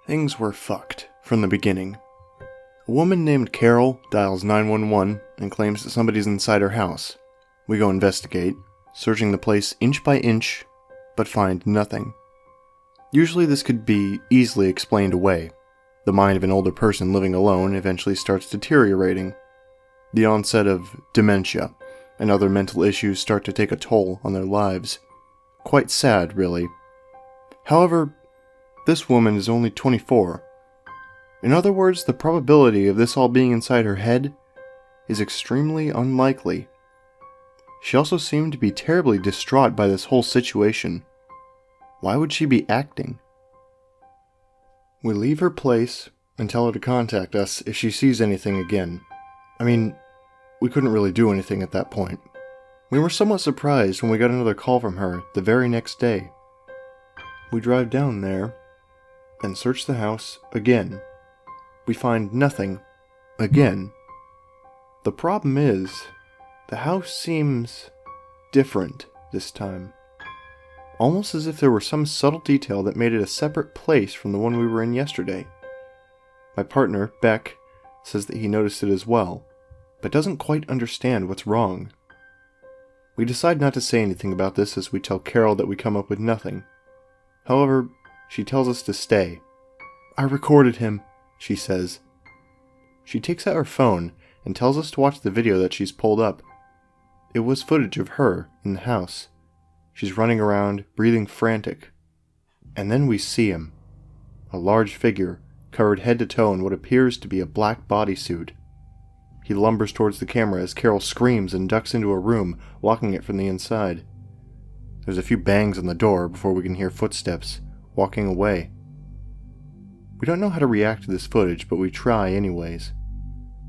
Things were fucked from the beginning. A woman named Carol dials 911 and claims that somebody's inside her house. We go investigate, searching the place inch by inch, but find nothing. Usually this could be easily explained away. The mind of an older person living alone eventually starts deteriorating. The onset of dementia and other mental issues start to take a toll on their lives. Quite sad, really. However, this woman is only 24. In other words, the probability of this all being inside her head is extremely unlikely. She also seemed to be terribly distraught by this whole situation. Why would she be acting? We leave her place and tell her to contact us if she sees anything again. I mean, we couldn't really do anything at that point. We were somewhat surprised when we got another call from her the very next day. We drive down there and search the house again. We find nothing again. The problem is, the house seems different this time. Almost as if there were some subtle detail that made it a separate place from the one we were in yesterday. My partner, Beck, says that he noticed it as well, but doesn't quite understand what's wrong. We decide not to say anything about this as we tell Carol that we come up with nothing. However, she tells us to stay. "I recorded him," she says. She takes out her phone and tells us to watch the video that she's pulled up. It was footage of her in the house. She's running around, breathing frantic. And then we see him. A large figure, covered head to toe in what appears to be a black bodysuit. He lumbers towards the camera as Carol screams and ducks into a room, locking it from the inside. There's a few bangs on the door before we can hear footsteps, walking away. We don't know how to react to this footage, but we try anyways.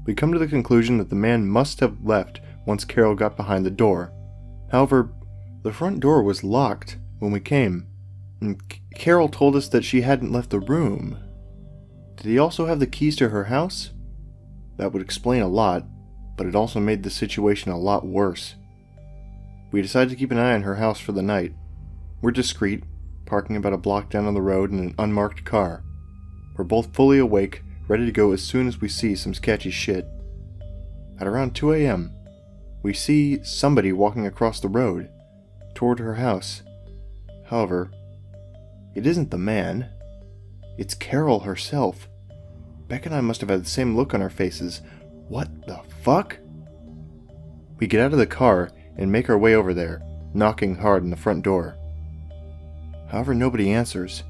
We come to the conclusion that the man must have left once Carol got behind the door. However, the front door was locked when we came, and Carol told us that she hadn't left the room. Did he also have the keys to her house? That would explain a lot, but it also made the situation a lot worse. We decided to keep an eye on her house for the night. We're discreet, parking about a block down on the road in an unmarked car. We're both fully awake, ready to go as soon as we see some sketchy shit. At around 2 a.m., we see somebody walking across the road, toward her house. However, it isn't the man. It's Carol herself. Beck and I must have had the same look on our faces. What the fuck? We get out of the car and make our way over there, knocking hard on the front door. However, nobody answers.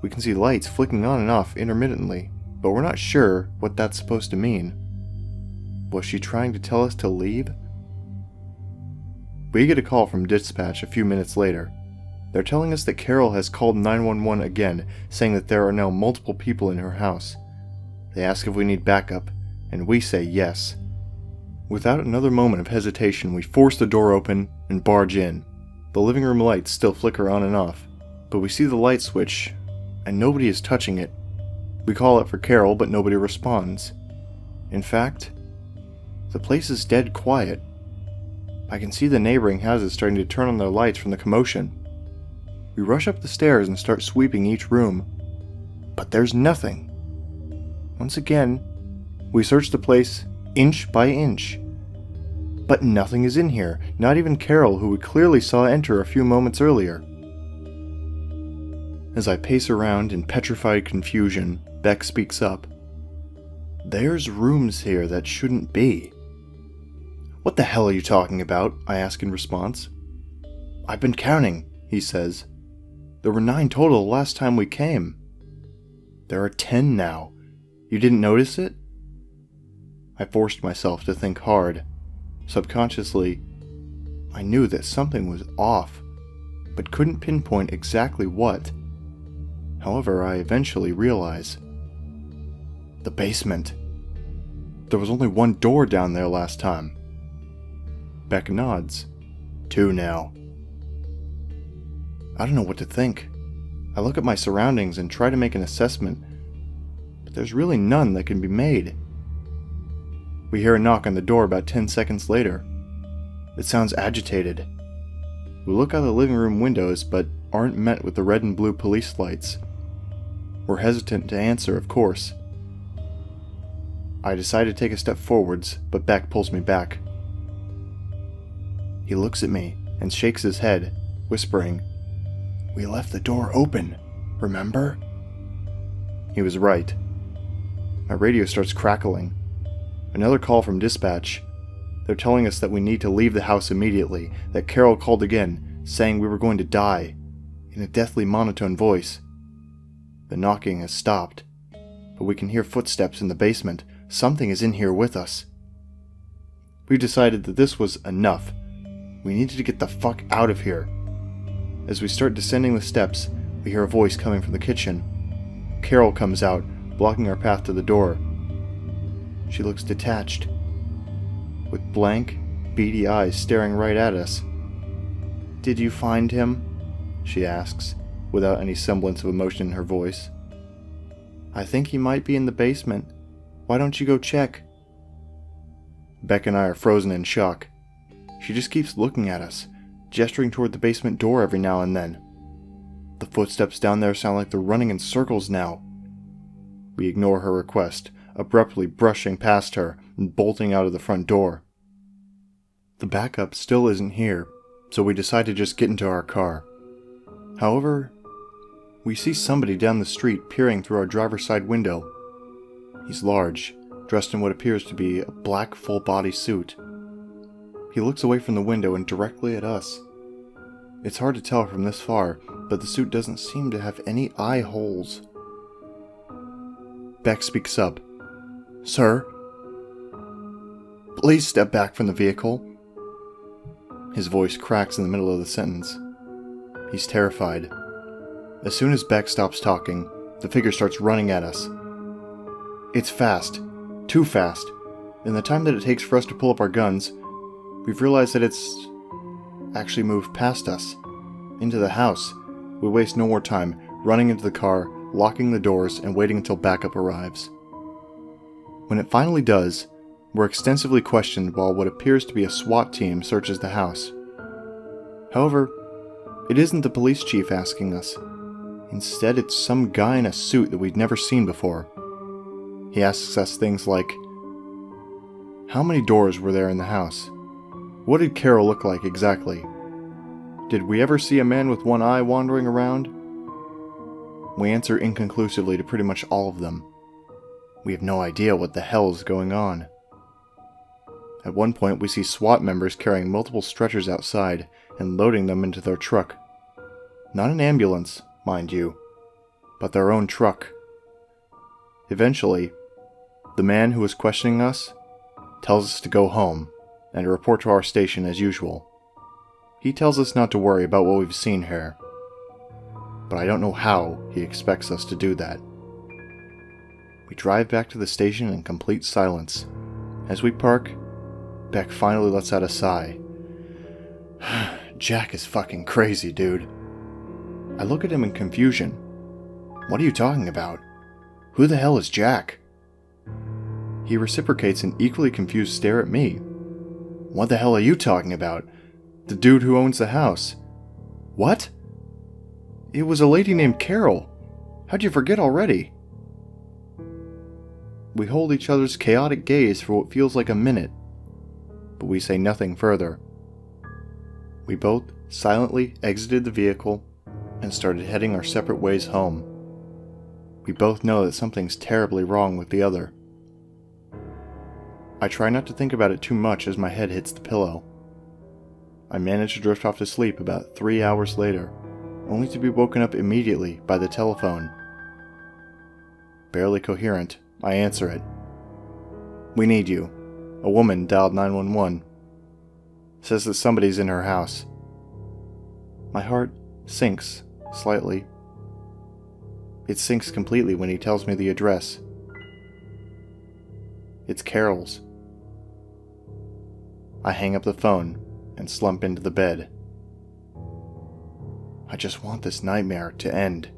We can see lights flicking on and off intermittently, but we're not sure what that's supposed to mean. Was she trying to tell us to leave? We get a call from dispatch a few minutes later. They're telling us that Carol has called 911 again, saying that there are now multiple people in her house. They ask if we need backup, and we say yes. Without another moment of hesitation, we force the door open and barge in. The living room lights still flicker on and off, but we see the light switch, and nobody is touching it. We call out for Carol, but nobody responds. In fact, the place is dead quiet. I can see the neighboring houses starting to turn on their lights from the commotion. We rush up the stairs and start sweeping each room, but there's nothing. Once again, we search the place inch by inch, but nothing is in here, not even Carol, who we clearly saw enter a few moments earlier. As I pace around in petrified confusion, Beck speaks up. "There's rooms here that shouldn't be." "What the hell are you talking about?" I ask in response. "I've been counting," he says. "There were 9 total the last time we came." "There are 10 now. You didn't notice it?" I forced myself to think hard. Subconsciously, I knew that something was off, but couldn't pinpoint exactly what. However, I eventually realized. The basement. There was only 1 door down there last time. Beck nods. 2 now. I don't know what to think. I look at my surroundings and try to make an assessment, but there's really none that can be made. We hear a knock on the door about 10 seconds later. It sounds agitated. We look out the living room windows, but aren't met with the red and blue police lights. We're hesitant to answer, of course. I decide to take a step forwards, but Beck pulls me back. He looks at me and shakes his head, whispering, "We left the door open, remember?" He was right. My radio starts crackling. Another call from dispatch. They're telling us that we need to leave the house immediately, that Carol called again, saying we were going to die, in a deathly monotone voice. The knocking has stopped, but we can hear footsteps in the basement. Something is in here with us. We decided that this was enough. We needed to get the fuck out of here. As we start descending the steps, we hear a voice coming from the kitchen. Carol comes out, blocking our path to the door. She looks detached, with blank, beady eyes staring right at us. "Did you find him?" she asks, without any semblance of emotion in her voice. "I think he might be in the basement. Why don't you go check?" Beck and I are frozen in shock. She just keeps looking at us, gesturing toward the basement door every now and then. The footsteps down there sound like they're running in circles now. We ignore her request, abruptly brushing past her and bolting out of the front door. The backup still isn't here, so we decide to just get into our car. However, we see somebody down the street peering through our driver's side window. He's large, dressed in what appears to be a black full-body suit. He looks away from the window and directly at us. It's hard to tell from this far, but the suit doesn't seem to have any eye holes. Beck speaks up. "Sir, please step back from the vehicle." His voice cracks in the middle of the sentence. He's terrified. As soon as Beck stops talking, the figure starts running at us. It's fast. Too fast. In the time that it takes for us to pull up our guns, we've realized that it's actually moved past us, into the house. We waste no more time, running into the car, locking the doors, and waiting until backup arrives. When it finally does, we're extensively questioned while what appears to be a SWAT team searches the house. However, it isn't the police chief asking us. Instead, it's some guy in a suit that we'd never seen before. He asks us things like, how many doors were there in the house? What did Carol look like exactly? Did we ever see a man with one eye wandering around? We answer inconclusively to pretty much all of them. We have no idea what the hell is going on. At one point, we see SWAT members carrying multiple stretchers outside and loading them into their truck. Not an ambulance, mind you, but their own truck. Eventually, the man who was questioning us tells us to go home and to report to our station as usual. He tells us not to worry about what we've seen here, but I don't know how he expects us to do that. We drive back to the station in complete silence. As we park, Beck finally lets out a sigh. "Jack is fucking crazy, dude." I look at him in confusion. "What are you talking about? Who the hell is Jack?" He reciprocates an equally confused stare at me. "What the hell are you talking about? The dude who owns the house." "What? It was a lady named Carol. How'd you forget already?" We hold each other's chaotic gaze for what feels like a minute, but we say nothing further. We both silently exited the vehicle and started heading our separate ways home. We both know that something's terribly wrong with the other. I try not to think about it too much as my head hits the pillow. I manage to drift off to sleep about 3 hours later, only to be woken up immediately by the telephone. Barely coherent, I answer it. "We need you." A woman dialed 911. Says that somebody's in her house. My heart sinks slightly. It sinks completely when he tells me the address. It's Carol's. I hang up the phone and slump into the bed. I just want this nightmare to end.